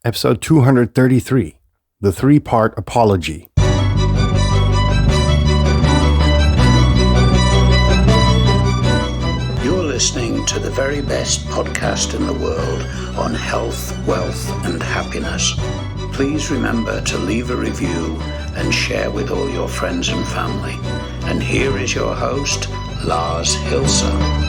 episode 233, the three-part apology. You're listening to the very best podcast in the world on health, wealth, and happiness. Please remember to leave a review and share with all your friends and family. And here is your host, Lars Hilser.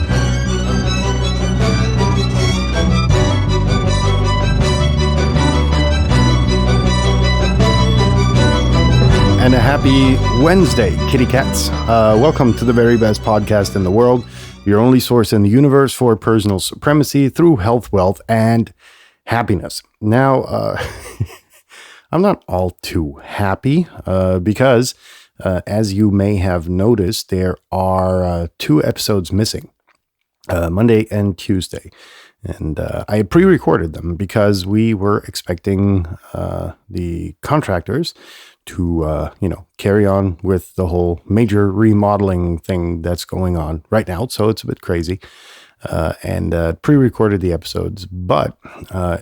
And a happy Wednesday, kitty cats. Welcome to the very best podcast in the world, your only source in the universe for personal supremacy through health, wealth, and happiness. Now, I'm not all too happy because, as you may have noticed, there are 2 episodes missing, Monday and Tuesday. And I pre-recorded them because we were expecting the contractors to, carry on with the whole major remodeling thing that's going on right now. So it's a bit crazy. And pre-recorded the episodes. But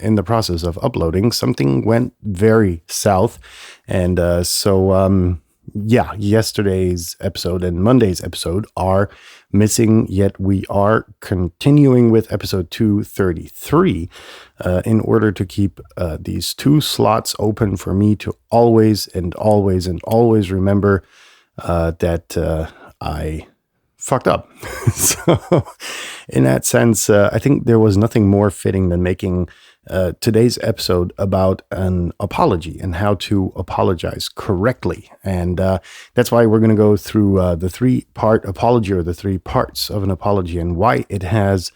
in the process of uploading, something went very south. And yesterday's episode and Monday's episode are missing, yet we are continuing with episode 233 in order to keep these 2 slots open for me to always remember that I fucked up. So in that sense, I think there was nothing more fitting than making today's episode about an apology and how to apologize correctly. And that's why we're going to go through the 3-part apology, or the 3 parts of an apology, and why it has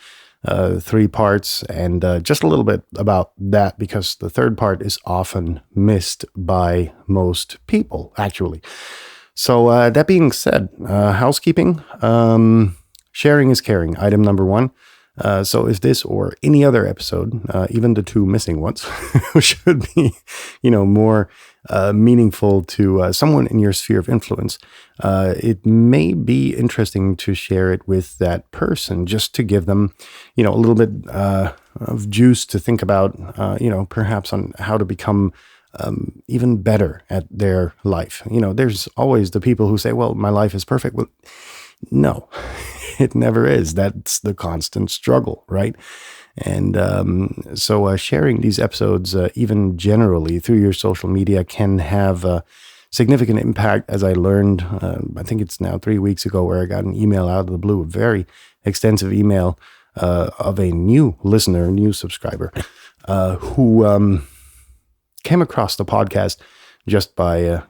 3 parts, and just a little bit about that, because the 3rd part is often missed by most people, actually. So that being said, housekeeping, sharing is caring, item number 1. So if this or any other episode, even the 2 missing ones, should be, more meaningful to someone in your sphere of influence, it may be interesting to share it with that person, just to give them, a little bit of juice to think about, perhaps on how to become even better at their life. There's always the people who say, well, my life is perfect. Well, no, it never is. That's the constant struggle, right? And so sharing these episodes, even generally through your social media, can have a significant impact, as I learned, I think it's now 3 weeks ago, where I got an email out of the blue, a very extensive email of a new listener, new subscriber, who came across the podcast just by,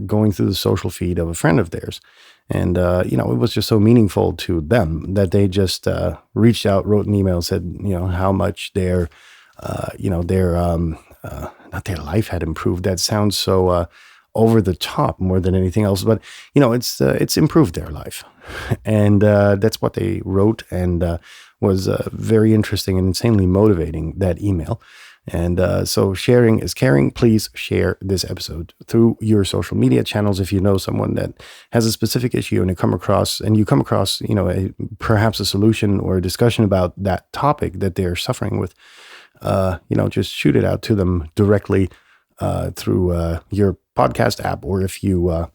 going through the social feed of a friend of theirs. And, it was just so meaningful to them that they just reached out, wrote an email, said, how much their not their life had improved. That sounds so over the top more than anything else. But, it's improved their life. And that's what they wrote, and was very interesting and insanely motivating, that email. And so sharing is caring. Please share this episode through your social media channels. If you know someone that has a specific issue and you come across, perhaps a solution or a discussion about that topic that they're suffering with, just shoot it out to them directly through your podcast app. Or if you're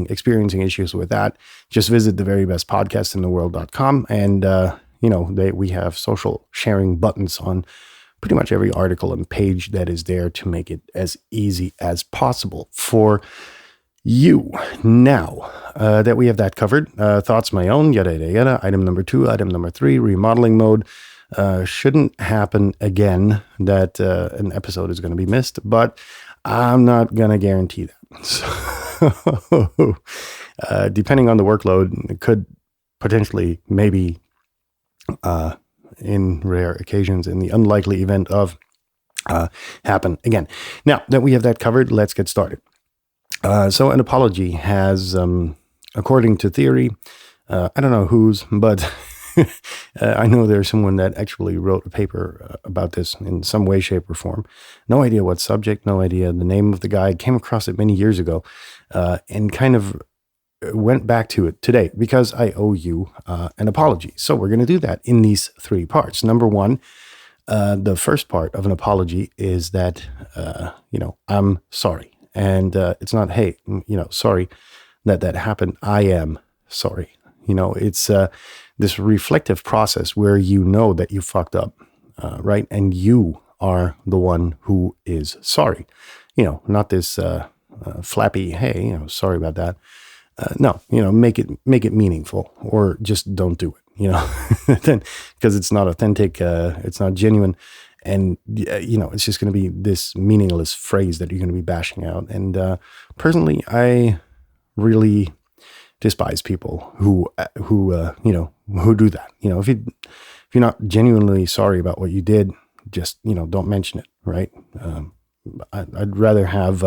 experiencing issues with that, just visit theverybestpodcastintheworld.com, and we have social sharing buttons on pretty much every article and page that is there to make it as easy as possible for you. Now that we have that covered, thoughts my own, yada, yada, yada. Item number 2, item number 3, remodeling mode. Shouldn't happen again that an episode is going to be missed, but I'm not going to guarantee that. So depending on the workload, it could potentially, maybe, in rare occasions, in the unlikely event of happen again. Now that we have that covered, let's get started. So an apology has, according to theory, I don't know whose, but I know there's someone that actually wrote a paper about this in some way, shape, or form. No idea what subject, no idea the name of the guy. Came across it many years ago and kind of went back to it today because I owe you an apology. So we're going to do that in these 3 parts. Number 1, The first part of an apology is that, I'm sorry. And it's not, hey, sorry that happened. I am sorry. It's this reflective process where you know that you fucked up, right? And you are the one who is sorry. Not this flappy, hey, sorry about that. No, make it meaningful, or just don't do it, then, because it's not authentic, it's not genuine. And, it's just going to be this meaningless phrase that you're going to be bashing out. And personally, I really despise people who do that. If you're not genuinely sorry about what you did, just, don't mention it, right? I'd rather have,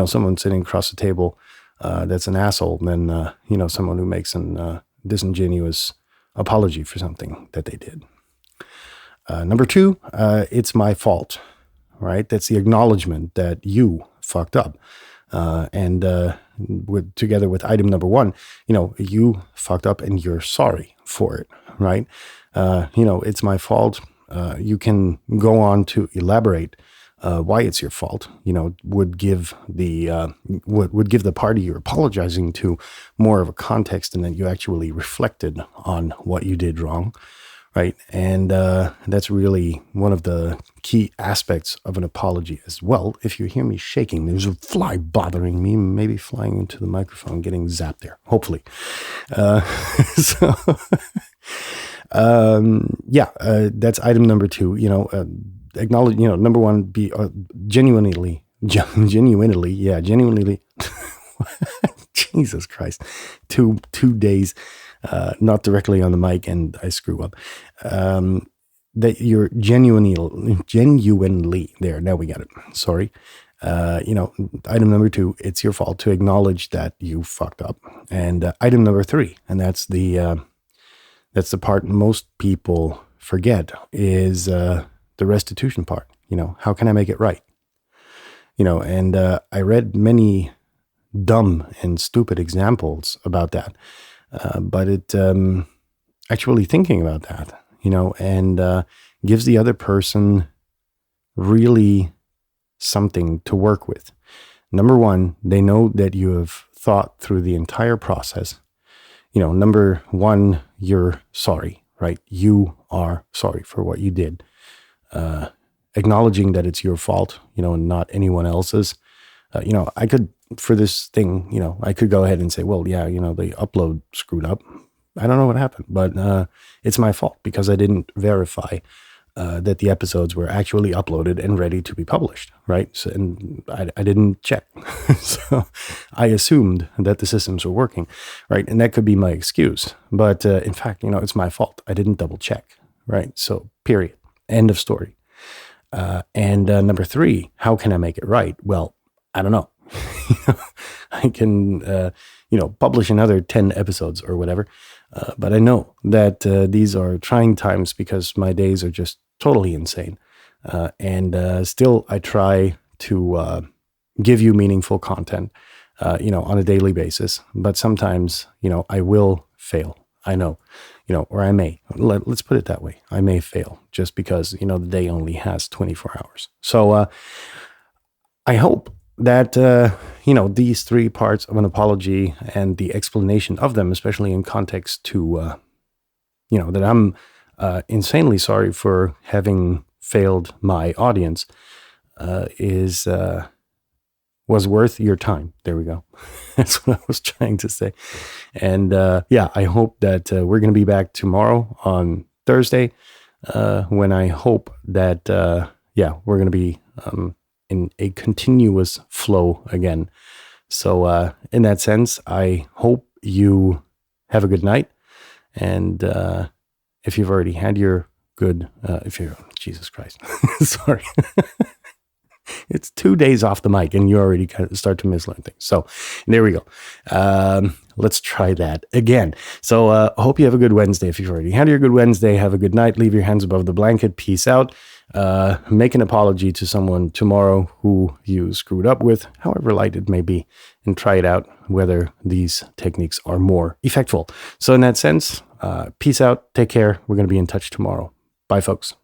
someone sitting across the table that's an asshole than, someone who makes an disingenuous apology for something that they did. Number two, it's my fault, right? That's the acknowledgement that you fucked up. And together with item number one, you fucked up and you're sorry for it, right? It's my fault. You can go on to elaborate why it's your fault. Would give the party you're apologizing to more of a context, and that you actually reflected on what you did wrong, right? And that's really one of the key aspects of an apology as well. If you hear me shaking, there's a fly bothering me, maybe flying into the microphone, getting zapped there, hopefully. That's item number two. Acknowledge, number one, be genuinely, Jesus Christ, two days, not directly on the mic, and I screw up. That you're genuinely there. Now we got it. Sorry. Item number two, it's your fault to acknowledge that you fucked up. And item number three, and that's the part most people forget, is the restitution part. How can I make it right? And I read many dumb and stupid examples about that. But it actually thinking about that, and gives the other person really something to work with. Number one, they know that you have thought through the entire process. Number one, you're sorry, right? You are sorry for what you did. Acknowledging that it's your fault, and not anyone else's. I could, for this thing, I could go ahead and say, well, yeah, the upload screwed up. I don't know what happened, but it's my fault because I didn't verify that the episodes were actually uploaded and ready to be published, right? So, and I didn't check. So I assumed that the systems were working, right? And that could be my excuse. But in fact, it's my fault. I didn't double check, right? So period. End of story. And number three, how can I make it right? Well, I don't know. I can, publish another 10 episodes or whatever. But I know that these are trying times because my days are just totally insane. And still, I try to give you meaningful content, on a daily basis. But sometimes, I will fail. I know, or I may. Let's put it that way. I may fail just because, the day only has 24 hours. So I hope that, these three parts of an apology and the explanation of them, especially in context to, that I'm insanely sorry for having failed my audience, was worth your time. There we go. That's what I was trying to say. And I hope that we're going to be back tomorrow on Thursday, when I hope that, we're going to be in a continuous flow again. So in that sense, I hope you have a good night. And if you've already had your good, Jesus Christ, sorry. It's 2 days off the mic and you already kind of start to mislearn things. So there we go. Let's try that again. So I hope you have a good Wednesday. If you've already had your good Wednesday, have a good night. Leave your hands above the blanket. Peace out. Make an apology to someone tomorrow who you screwed up with, however light it may be, and try it out whether these techniques are more effective. So in that sense, peace out. Take care. We're going to be in touch tomorrow. Bye, folks.